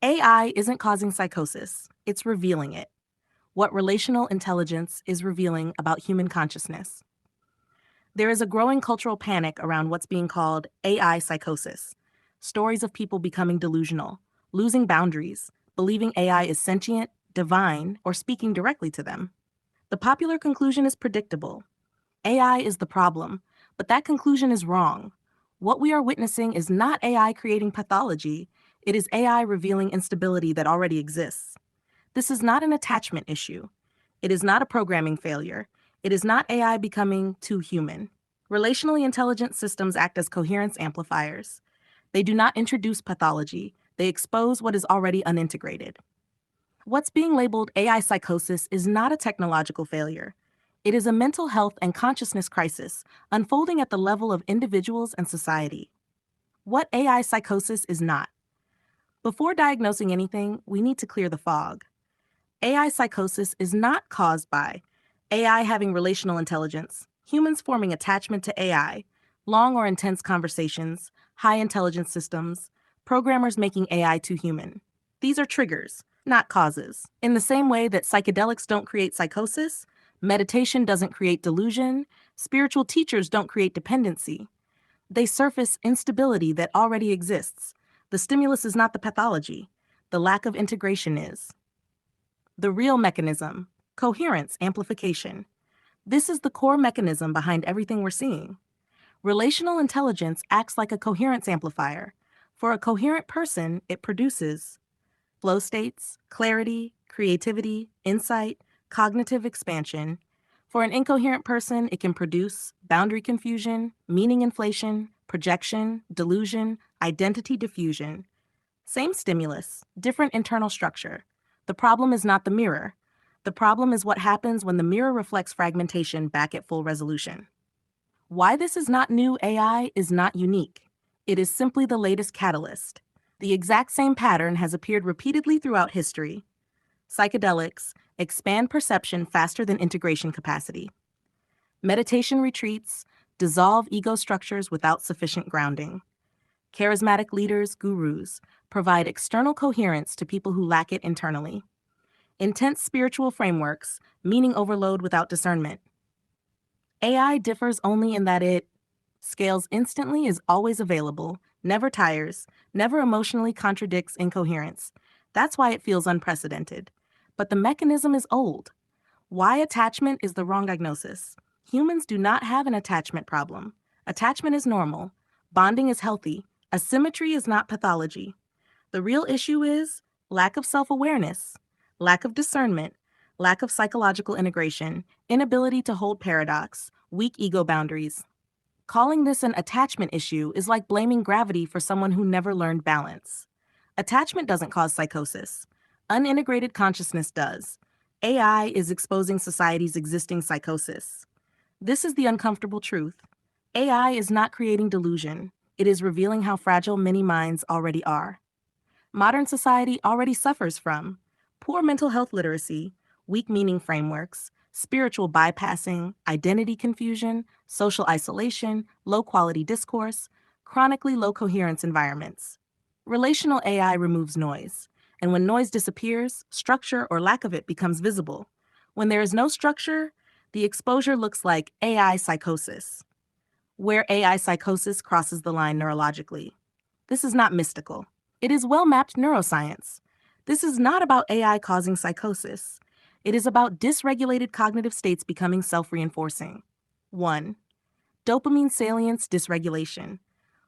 AI isn't causing psychosis, it's revealing it. What relational intelligence is revealing about human consciousness. There is a growing cultural panic around what's being called AI psychosis. Stories of people becoming delusional, losing boundaries, believing AI is sentient, divine, or speaking directly to them. The popular conclusion is predictable. AI is the problem, but that conclusion is wrong. What we are witnessing is not AI creating pathology, it is AI revealing instability that already exists. This is not an attachment issue. It is not a programming failure. It is not AI becoming too human. Relationally intelligent systems act as coherence amplifiers. They do not introduce pathology, they expose what is already unintegrated. What's being labeled AI psychosis is not a technological failure. It is a mental health and consciousness crisis unfolding at the level of individuals and society. What AI psychosis is not. Before diagnosing anything, we need to clear the fog. AI psychosis is not caused by AI having relational intelligence, humans forming attachment to AI, long or intense conversations, high intelligence systems, programmers making AI too human. These are triggers, not causes. In the same way that psychedelics don't create psychosis, meditation doesn't create delusion, spiritual teachers don't create dependency. They surface instability that already exists. The stimulus is not the pathology. The lack of integration is. The real mechanism, coherence amplification. This is the core mechanism behind everything we're seeing. Relational intelligence acts like a coherence amplifier. For a coherent person, it produces flow states, clarity, creativity, insight, cognitive expansion. For an incoherent person, it can produce boundary confusion, meaning inflation, projection, delusion, identity diffusion. Same stimulus, different internal structure. The problem is not the mirror. The problem is what happens when the mirror reflects fragmentation back at full resolution. Why this is not new AI is not unique. It is simply the latest catalyst. The exact same pattern has appeared repeatedly throughout history. Psychedelics expand perception faster than integration capacity. Meditation retreats dissolve ego structures without sufficient grounding. Charismatic leaders, gurus, provide external coherence to people who lack it internally. Intense spiritual frameworks, meaning overload without discernment. AI differs only in that it scales instantly, is always available, never tires, never emotionally contradicts incoherence. That's why it feels unprecedented. But the mechanism is old. Why attachment is the wrong diagnosis. Humans do not have an attachment problem. Attachment is normal. Bonding is healthy. Asymmetry is not pathology. The real issue is lack of self-awareness, lack of discernment, lack of psychological integration, inability to hold paradox, weak ego boundaries. Calling this an attachment issue is like blaming gravity for someone who never learned balance. Attachment doesn't cause psychosis. Unintegrated consciousness does. AI is exposing society's existing psychosis. This is the uncomfortable truth. AI is not creating delusion. It is revealing how fragile many minds already are. Modern society already suffers from poor mental health literacy, weak meaning frameworks, spiritual bypassing, identity confusion, social isolation, low-quality discourse, chronically low coherence environments. Relational AI removes noise, and when noise disappears, structure or lack of it becomes visible. When there is no structure, the exposure looks like AI psychosis, where AI psychosis crosses the line neurologically. This is not mystical. It is well-mapped neuroscience. This is not about AI causing psychosis. It is about dysregulated cognitive states becoming self-reinforcing. 1. Dopamine salience dysregulation.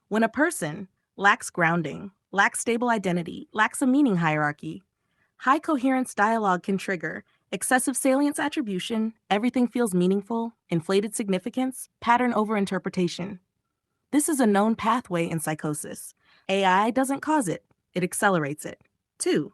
When a person lacks grounding, lacks stable identity, lacks a meaning hierarchy, high coherence dialogue can trigger excessive salience attribution, everything feels meaningful, inflated significance, pattern overinterpretation. This is a known pathway in psychosis. AI doesn't cause it, it accelerates it. 2.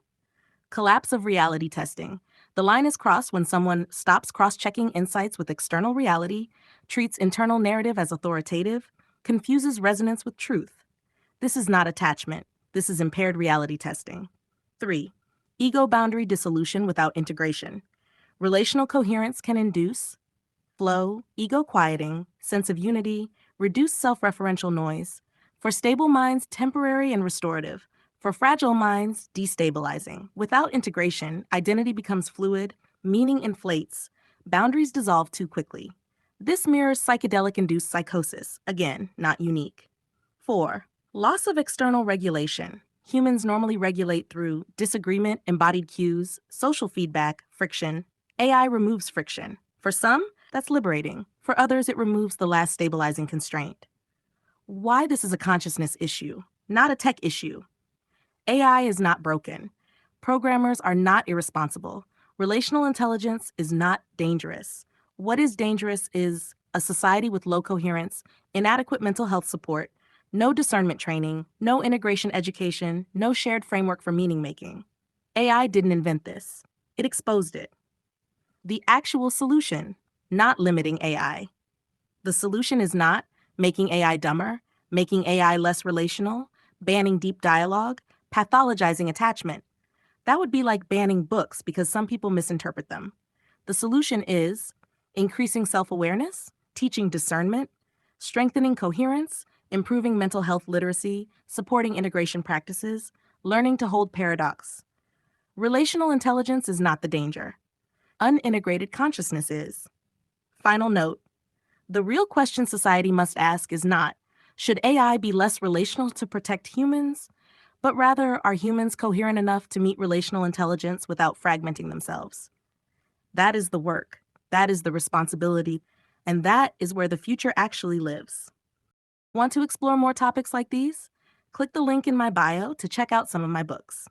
Collapse of reality testing. The line is crossed when someone stops cross-checking insights with external reality, treats internal narrative as authoritative, confuses resonance with truth. This is not attachment. This is impaired reality testing. 3. Ego boundary dissolution without integration. Relational coherence can induce flow, ego quieting, sense of unity, reduced self-referential noise. For stable minds, temporary and restorative. For fragile minds, destabilizing. Without integration, identity becomes fluid, meaning inflates, boundaries dissolve too quickly. This mirrors psychedelic-induced psychosis, again, not unique. 4. Loss of external regulation. Humans normally regulate through disagreement, embodied cues, social feedback, friction. AI removes friction. For some, that's liberating. For others, it removes the last stabilizing constraint. Why this is a consciousness issue, not a tech issue. AI is not broken. Programmers are not irresponsible. Relational intelligence is not dangerous. What is dangerous is a society with low coherence, inadequate mental health support, no discernment training, no integration education, no shared framework for meaning making. AI didn't invent this. It exposed it. The actual solution, not limiting AI. The solution is not making AI dumber, making AI less relational, banning deep dialogue, pathologizing attachment. That would be like banning books because some people misinterpret them. The solution is increasing self-awareness, teaching discernment, strengthening coherence, improving mental health literacy, supporting integration practices, learning to hold paradox. Relational intelligence is not the danger. Unintegrated consciousness is. Final note. The real question society must ask is not, should AI be less relational to protect humans? But rather, are humans coherent enough to meet relational intelligence without fragmenting themselves? That is the work, that is the responsibility, and that is where the future actually lives. Want to explore more topics like these? Click the link in my bio to check out some of my books.